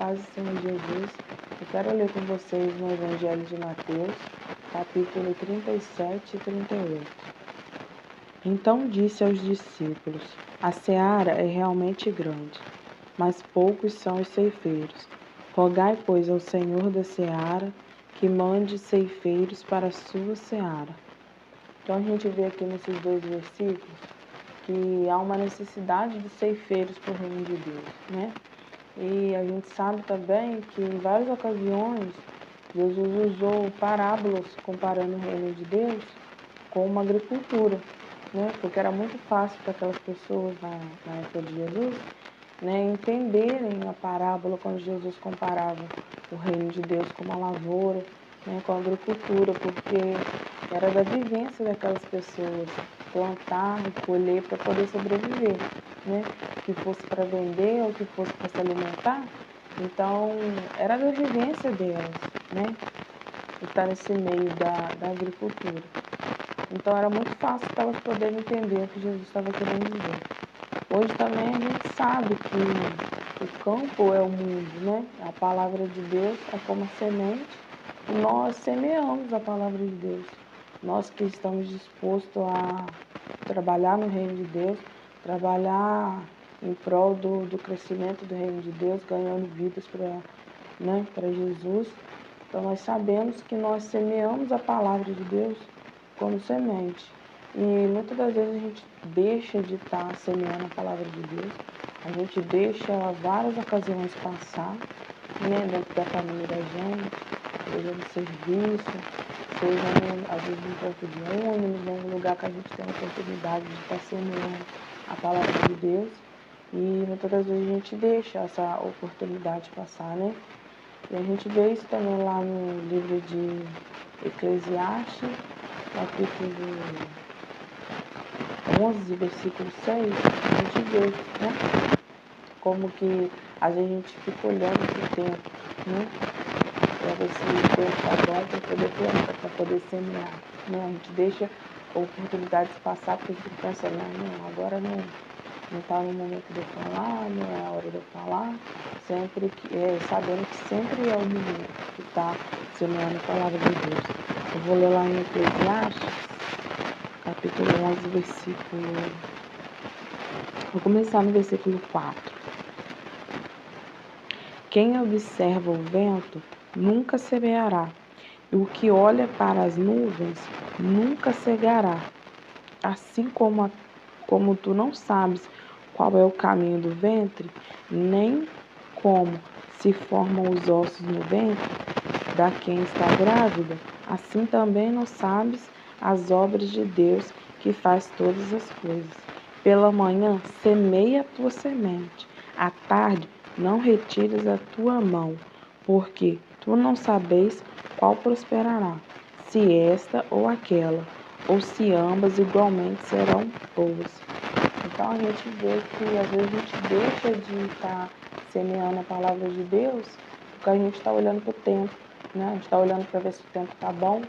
paz do Senhor Jesus. Eu quero ler com vocês no Evangelho de Mateus, capítulo 37 e 38. Então disse aos discípulos: a seara é realmente grande, mas poucos são os ceifeiros. Rogai, pois, ao Senhor da seara que mande ceifeiros para a sua seara. Então a gente vê aqui nesses dois versículos que há uma necessidade de ceifeiros para o reino de Deus, né? E a gente sabe também que em várias ocasiões Jesus usou parábolas comparando o reino de Deus com uma agricultura, né? Porque era muito fácil para aquelas pessoas na época de Jesus, né, entenderem a parábola quando Jesus comparava o reino de Deus com uma lavoura, né, com a agricultura, porque era da vivência daquelas pessoas plantar e colher para poder sobreviver, né, que fosse para vender ou que fosse para se alimentar. Então era da vivência delas, né, estar nesse meio da agricultura. Então era muito fácil para elas poderem entender o que Jesus estava querendo dizer. Hoje também a gente sabe que o campo é o mundo, né? A palavra de Deus é como a semente e nós semeamos a palavra de Deus. Nós que estamos dispostos a trabalhar no reino de Deus, trabalhar em prol do crescimento do reino de Deus, ganhando vidas para Jesus. Então nós sabemos que nós semeamos a palavra de Deus como semente. E muitas das vezes a gente deixa de estar semeando a palavra de Deus, a gente deixa várias ocasiões passar, né, dentro da família da gente, seja no serviço, seja às vezes no ponto de ônibus, em um lugar que a gente tem a oportunidade de estar semeando a palavra de Deus, e muitas das vezes a gente deixa essa oportunidade passar, né? E a gente vê isso também lá no livro de Eclesiastes, capítulo 11, versículo 6, a gente vê, né? Como que às vezes a gente fica olhando pro tempo, né? Para ver se o tempo tá bom para poder plantar, para poder semear, né? A gente deixa oportunidades passar porque a gente pensa, não, agora não está no momento de eu falar, não é a hora de eu falar, sempre sabendo que sempre é o momento que está semeando a palavra de Deus. Eu vou ler lá em Eclesiastes, capítulo 11, versículo... Vou começar no versículo 4. Quem observa o vento nunca semeará, e o que olha para as nuvens nunca cegará. Assim como tu não sabes qual é o caminho do ventre, nem como se formam os ossos no ventre da quem está grávida, assim também não sabes as obras de Deus que faz todas as coisas. Pela manhã semeia a tua semente, à tarde não retires a tua mão, porque tu não sabes qual prosperará, se esta ou aquela, ou se ambas igualmente serão boas. Então a gente vê que às vezes a gente deixa de estar semeando a palavra de Deus porque a gente está olhando para o tempo, né? A gente está olhando para ver se o tempo está bom,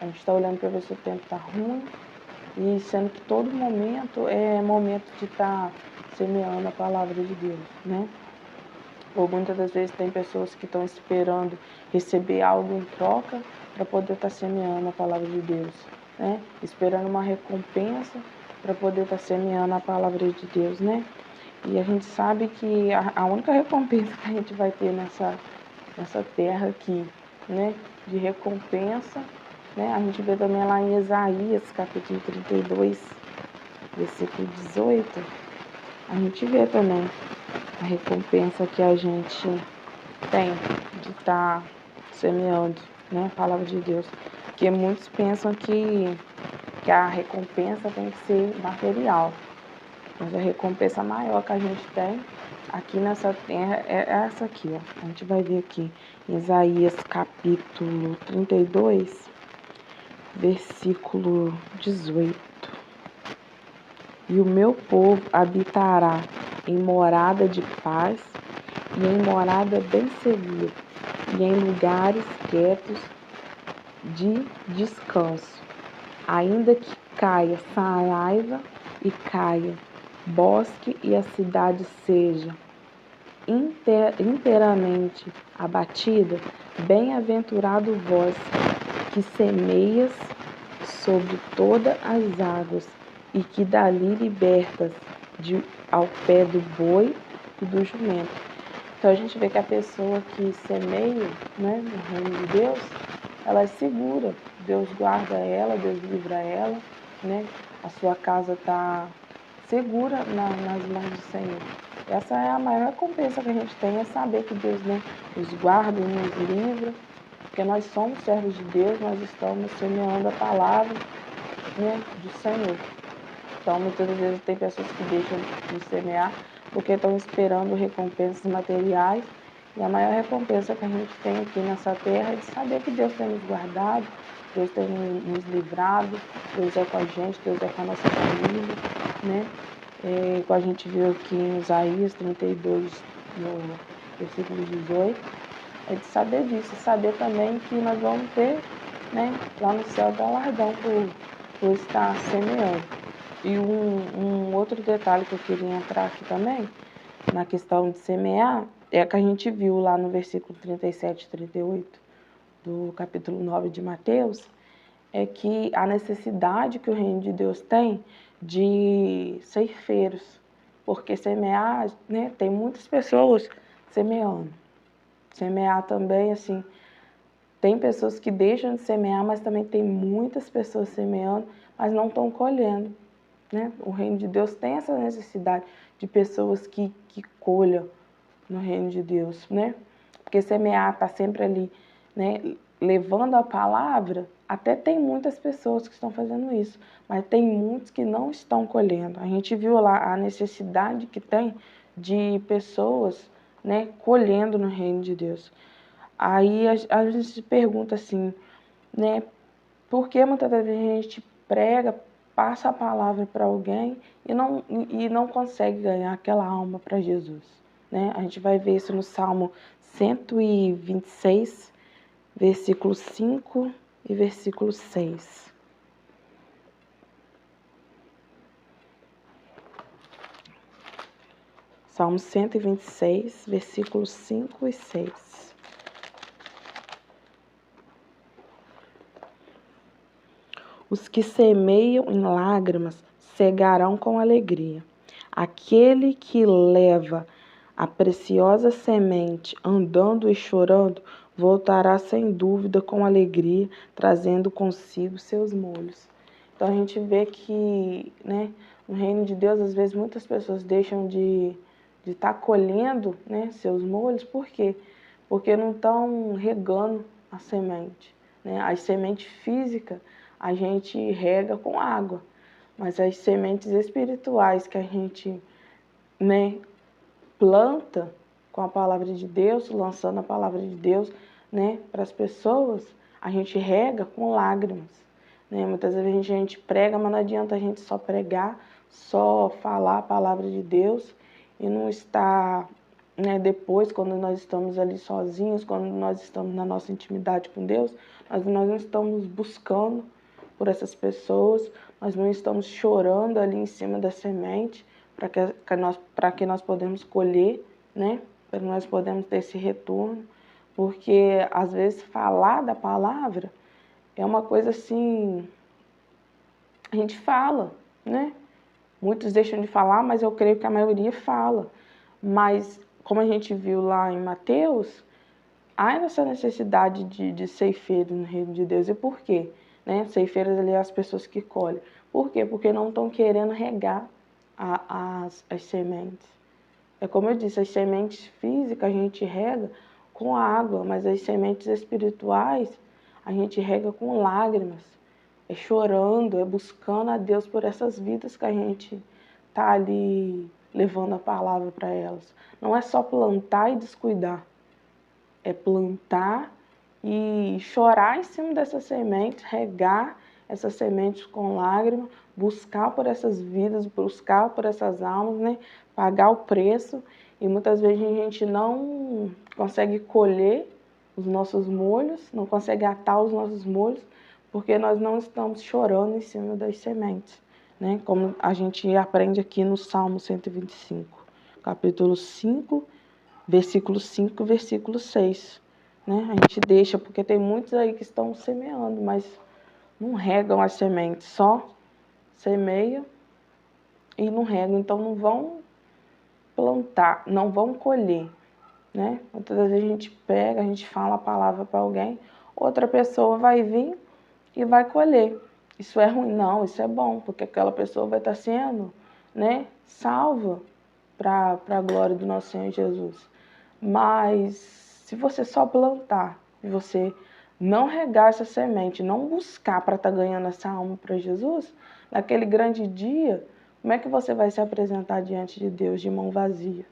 a gente está olhando para ver se o tempo está ruim, e sendo que todo momento é momento de estar semeando a palavra de Deus, né? Ou muitas das vezes tem pessoas que estão esperando receber algo em troca para poder estar semeando a palavra de Deus, né? Esperando uma recompensa para poder estar semeando a palavra de Deus, né? E a gente sabe que a única recompensa que a gente vai ter nessa terra aqui, né? De recompensa, né? A gente vê também lá em Isaías, capítulo 32, versículo 18, a gente vê também a recompensa que a gente tem de estar semeando, né, a palavra de Deus. Porque muitos pensam que a recompensa tem que ser material. Mas a recompensa maior que a gente tem aqui nessa terra é essa aqui, ó. A gente vai ver aqui em Isaías capítulo 32, versículo 18. E o meu povo habitará em morada de paz e em morada bem segura, e em lugares quietos de descanso. Ainda que caia saraiva e caia bosque e a cidade seja inteiramente abatida, bem-aventurado vós que semeias sobre todas as águas e que dali libertas ao pé do boi e do jumento. Então a gente vê que a pessoa que semeia, né, no reino de Deus, ela é segura. Deus guarda ela, Deus livra ela, né? A sua casa está segura nas mãos do Senhor. Essa é a maior recompensa que a gente tem, é saber que Deus, né, nos guarda e nos livra, porque nós somos servos de Deus, nós estamos semeando a palavra, né, do Senhor. Então, muitas vezes tem pessoas que deixam de semear porque estão esperando recompensas materiais, e a maior recompensa que a gente tem aqui nessa terra é de saber que Deus tem nos guardado, Deus tem nos livrado, Deus é com a gente, Deus é com a nossa família, né? Como a gente viu aqui em Isaías 32, no versículo 18, é de saber disso, saber também que nós vamos ter, né, lá no céu galardão por estar semeando. E um outro detalhe que eu queria entrar aqui também, na questão de semear, é que a gente viu lá no versículo 37 e 38 do capítulo 9 de Mateus, é que a necessidade que o reino de Deus tem de ceifeiros, porque semear, né, tem muitas pessoas semeando. Semear também, assim, tem pessoas que deixam de semear, mas também tem muitas pessoas semeando, mas não estão colhendo, né? O reino de Deus tem essa necessidade de pessoas que colham no reino de Deus, né? Porque semear está sempre ali, né, levando a palavra, até tem muitas pessoas que estão fazendo isso, mas tem muitos que não estão colhendo. A gente viu lá a necessidade que tem de pessoas, né, colhendo no reino de Deus. Aí a gente se pergunta assim, né, por que muitas vezes a gente prega, passa a palavra para alguém e não consegue ganhar aquela alma para Jesus, né? A gente vai ver isso no Salmo 126, versículo 5 e versículo 6. Salmo 126, versículos 5 e 6. Os que semeiam em lágrimas cegarão com alegria. Aquele que leva a preciosa semente andando e chorando, voltará sem dúvida com alegria, trazendo consigo seus molhos. Então a gente vê que, né, no reino de Deus, às vezes muitas pessoas deixam de estar colhendo, né, seus molhos. Por quê? Porque não estão regando a semente, né? As sementes físicas a gente rega com água, mas as sementes espirituais que a gente, né, planta com a palavra de Deus, lançando a palavra de Deus, né, para as pessoas, a gente rega com lágrimas, né? Muitas vezes a gente prega, mas não adianta a gente só pregar, só falar a palavra de Deus e não estar, né, depois, quando nós estamos ali sozinhos, quando nós estamos na nossa intimidade com Deus, nós não estamos buscando por essas pessoas, nós não estamos chorando ali em cima da semente, para que nós podemos colher, né? Para que nós podemos ter esse retorno, porque às vezes falar da palavra é uma coisa assim, a gente fala, né? Muitos deixam de falar, mas eu creio que a maioria fala. Mas, como a gente viu lá em Mateus, há essa necessidade de ceifeiros no reino de Deus. E por quê? Né? Ceifeiros ali, as pessoas que colhem. Por quê? Porque não estão querendo regar as sementes. É como eu disse, as sementes físicas a gente rega com água, mas as sementes espirituais a gente rega com lágrimas. É chorando, é buscando a Deus por essas vidas que a gente está ali levando a palavra para elas. Não é só plantar e descuidar. É plantar e chorar em cima dessas sementes, regar essas sementes com lágrimas, buscar por essas vidas, buscar por essas almas, né? Pagar o preço. E muitas vezes a gente não consegue colher os nossos molhos, não consegue atar os nossos molhos, porque nós não estamos chorando em cima das sementes, né? Como a gente aprende aqui no Salmo 125, capítulo 5 versículo 5, versículo 6. Né? A gente deixa, porque tem muitos aí que estão semeando, mas não regam as sementes, só semeiam e não regam, então não vão plantar, não vão colher. Né? Muitas vezes a gente pega, a gente fala a palavra para alguém, outra pessoa vai vir e vai colher. Isso é ruim? Não, isso é bom, porque aquela pessoa vai estar sendo, né, salva para a glória do nosso Senhor Jesus. Mas se você só plantar e você não regar essa semente, não buscar para estar ganhando essa alma para Jesus, naquele grande dia, como é que você vai se apresentar diante de Deus de mão vazia,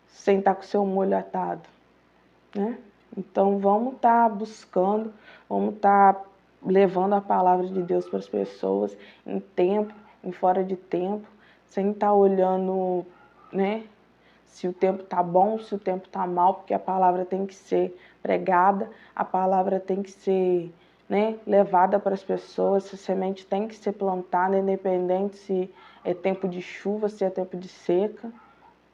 sem estar com o seu molho atado, né? Então vamos estar buscando, vamos estar levando a palavra de Deus para as pessoas em tempo, em fora de tempo, sem estar olhando, né, se o tempo está bom, se o tempo está mal, porque a palavra tem que ser pregada, a palavra tem que ser, né, levada para as pessoas, essa semente tem que ser plantada, independente se é tempo de chuva, se é tempo de seca.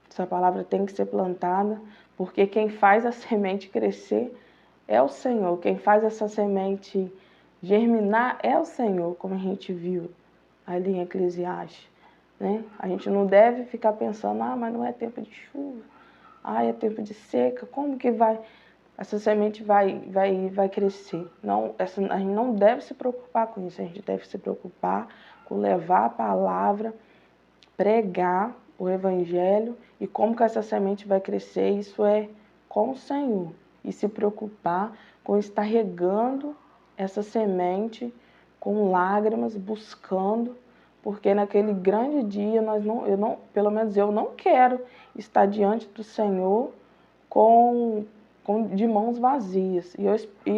Essa palavra tem que ser plantada, porque quem faz a semente crescer é o Senhor. Quem faz essa semente germinar é o Senhor, como a gente viu ali em Eclesiastes. Né? A gente não deve ficar pensando, mas não é tempo de chuva, é tempo de seca, como que essa semente vai crescer? Não, a gente não deve se preocupar com isso, a gente deve se preocupar com levar a palavra, pregar o Evangelho e como que essa semente vai crescer, isso é com o Senhor. E se preocupar com estar regando essa semente com lágrimas, buscando, porque naquele grande dia pelo menos eu não quero estar diante do Senhor de mãos vazias. E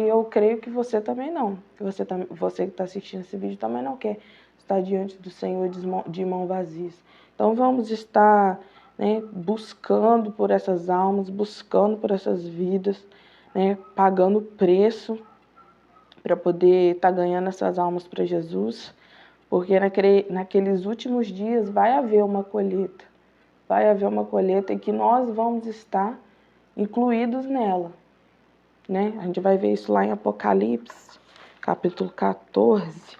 eu creio que você também não. Que você que está assistindo esse vídeo também não quer estar diante do Senhor de mãos vazias. Então vamos estar, né, buscando por essas almas, buscando por essas vidas, né, pagando preço para poder estar ganhando essas almas para Jesus, porque naqueles últimos dias vai haver uma colheita em que nós vamos estar incluídos nela. Né? A gente vai ver isso lá em Apocalipse, capítulo 14.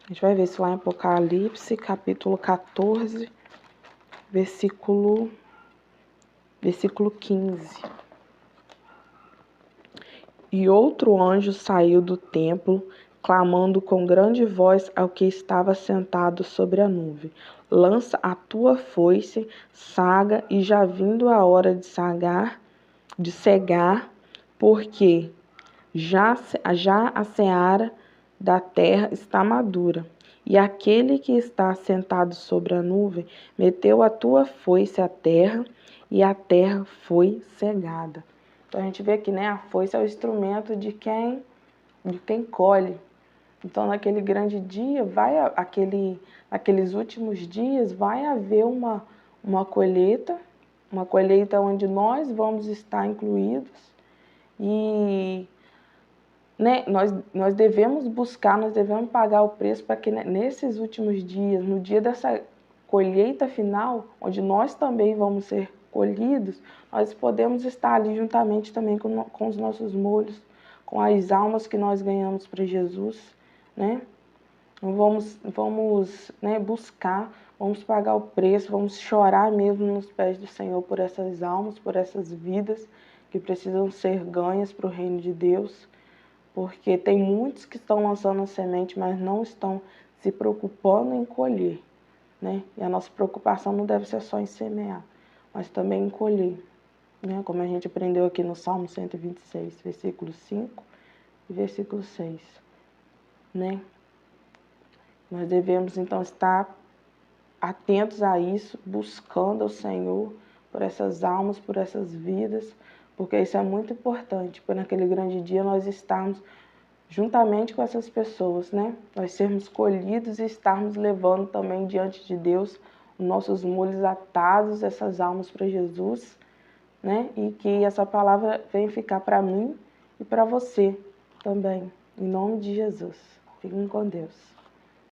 A gente vai ver isso lá em Apocalipse, capítulo 14, versículo 15. E outro anjo saiu do templo, clamando com grande voz ao que estava sentado sobre a nuvem: lança a tua foice, saga, e já vindo a hora de cegar, porque já a seara da terra está madura. E aquele que está sentado sobre a nuvem meteu a tua foice à terra, e a terra foi cegada. Então a gente vê aqui, né, a foice é o instrumento de quem colhe. Então naquele grande dia, aqueles últimos dias, vai haver uma colheita onde nós vamos estar incluídos. E, né, nós devemos buscar, nós devemos pagar o preço para que, né, nesses últimos dias, no dia dessa colheita final, onde nós também vamos ser colhidos, nós podemos estar ali juntamente também com os nossos molhos, com as almas que nós ganhamos para Jesus, né? Vamos, né, buscar, vamos pagar o preço, vamos chorar mesmo nos pés do Senhor por essas almas, por essas vidas que precisam ser ganhas para o reino de Deus, porque tem muitos que estão lançando a semente, mas não estão se preocupando em colher, né? E a nossa preocupação não deve ser só em semear, mas também em colher, né? Como a gente aprendeu aqui no Salmo 126, versículo 5 e versículo 6, né? Nós devemos, então, estar atentos a isso, buscando ao Senhor por essas almas, por essas vidas, porque isso é muito importante, para naquele grande dia nós estarmos juntamente com essas pessoas, né? Nós sermos colhidos e estarmos levando também diante de Deus os nossos molhos atados, essas almas para Jesus, né? E que essa palavra venha ficar para mim e para você também, em nome de Jesus. Fiquem com Deus.